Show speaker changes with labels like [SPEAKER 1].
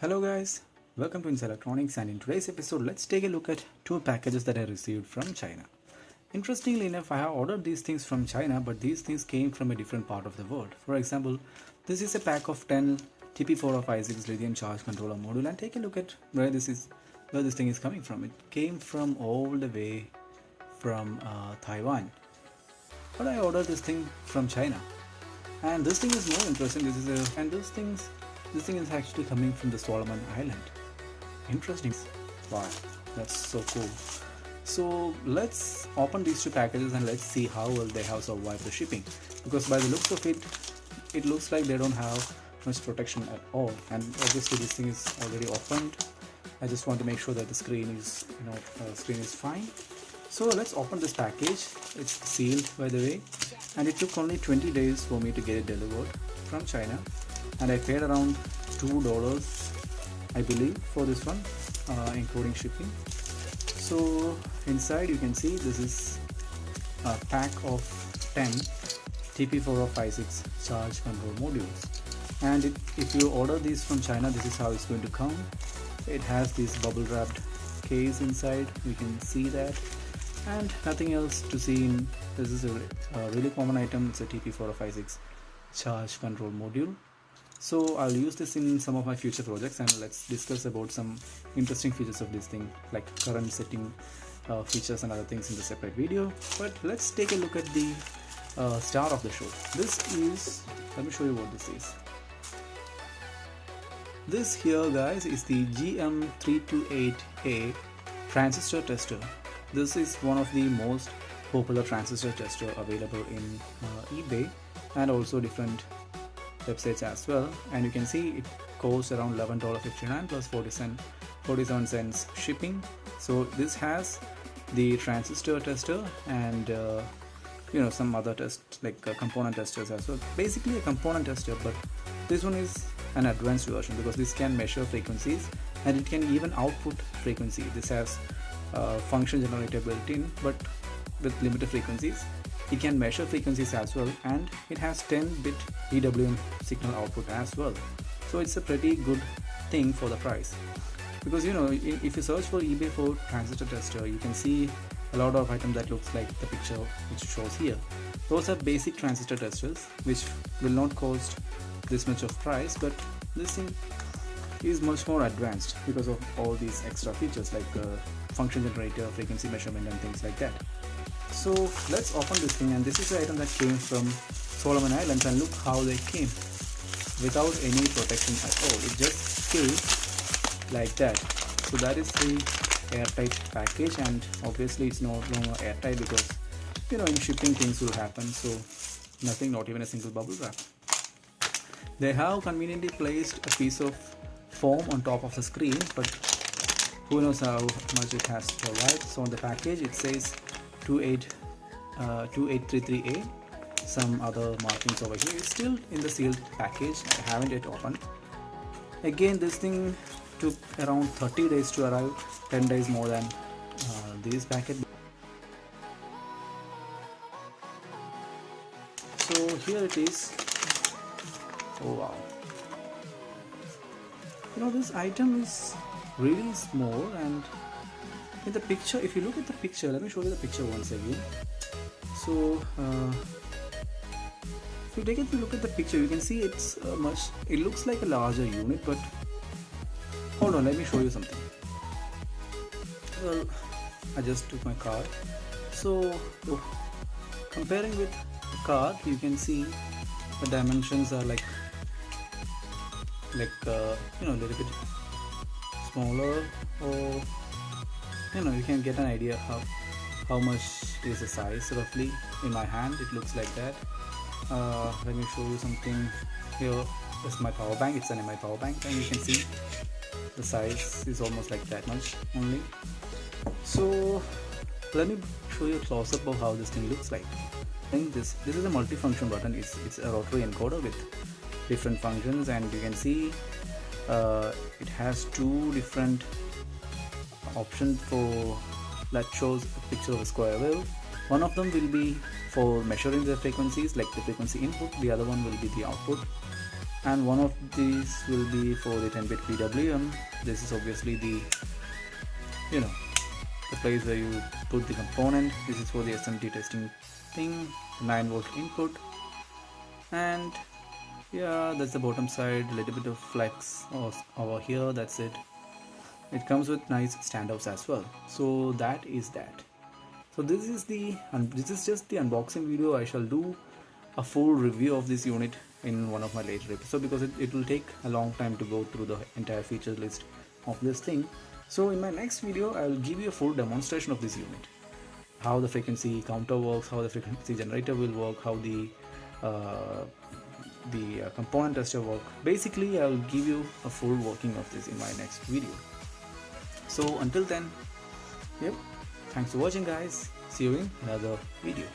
[SPEAKER 1] Hello guys, welcome to Inside Electronics, and in today's episode let's take a look at two packages that I received from China. Interestingly enough, I have ordered these things from China, but these things came from a different part of the world. For example, this is a pack of 10 TP4056 lithium charge controller module, and take a look at where this thing is coming from. It came from all the way from Taiwan, but I ordered this thing from China, and this thing is more interesting. This thing is actually coming from the Solomon Island. Interesting. Wow, that's so cool. So let's open these two packages and let's see how well they have survived the shipping. Because by the looks of it, it looks like they don't have much protection at all. And obviously this thing is already opened. I just want to make sure that the screen is, fine. So let's open this package. It's sealed, by the way, and it took only 20 days for me to get it delivered from China, and I paid around $2, I believe, for this one, including shipping. So inside you can see this is a pack of 10 TP4056 charge control modules, and if you order these from China, this is how it's going to come. It has this bubble wrapped case inside, you can see that, and nothing else to see in. This is a really common item. It's a TP4056 charge control module. So I'll use this in some of my future projects, and let's discuss about some interesting features of this thing, like current setting features and other things in the separate video. But let's take a look at the star of the show. Let me show you what this is. This here, guys, is the GM238 transistor tester. This is one of the most popular transistor tester available in eBay and also different websites as well, and you can see it costs around $11.59 plus 47 cents shipping. So this has the transistor tester and some other tests like component testers as well. Basically a component tester, but this one is an advanced version because this can measure frequencies and it can even output frequency. This has function generator built in, but with limited frequencies. It can measure frequencies as well, and it has 10-bit PWM signal output as well. So it's a pretty good thing for the price, because if you search for eBay for transistor tester, you can see a lot of items that looks like the picture which shows here. Those are basic transistor testers which will not cost this much of price, but this thing is much more advanced because of all these extra features like function generator, frequency measurement and things like that. So let's open this thing, and this is the item that came from Solomon Islands, and look how they came without any protection at all. It just came like that. So that is the airtight package, and obviously it's no longer airtight because in shipping things will happen. So nothing, not even a single bubble wrap. They have conveniently placed a piece of foam on top of the screen, but who knows how much it has survived. So on the package it says 2833A, some other markings over here. It's still in the sealed package. I haven't yet opened. Again, this thing took around 30 days to arrive, 10 days more than this packet. So here it is. Oh wow, this item is really small, and in the picture, if you look at the picture, let me show you the picture once again. So if you take a look at the picture, you can see it looks like a larger unit, but hold on, let me show you something. Well, I just took my card. So comparing with the card, you can see the dimensions are like a little bit smaller, or you can get an idea how much is the size roughly. In my hand it looks like that. Let me show you something. Here is my power bank. It's an MI power bank, and you can see the size is almost like that much only. So let me show you a close-up of how this thing looks like. I think this is a multifunction button. It's a rotary encoder with different functions, and you can see it has two different options for that shows a picture of a square wave. One of them will be for measuring the frequencies, like the frequency input. The other one will be the output. and one of these will be for the 10-bit PWM. This is obviously the you know the place where you put the component. This is for the SMT testing thing, 9-volt input, and yeah, that's the bottom side. A little bit of flex over here, that's it. It comes with nice standoffs as well. So that is that. So this is just the unboxing video. I shall do a full review of this unit in one of my later episodes, because it will take a long time to go through the entire feature list of this thing. So in my next video I will give you a full demonstration of this unit, how the frequency counter works, how the frequency generator will work, how the component tester work. Basically I will give you a full working of this in my next video. So until then, yep, thanks for watching guys. See you in another video.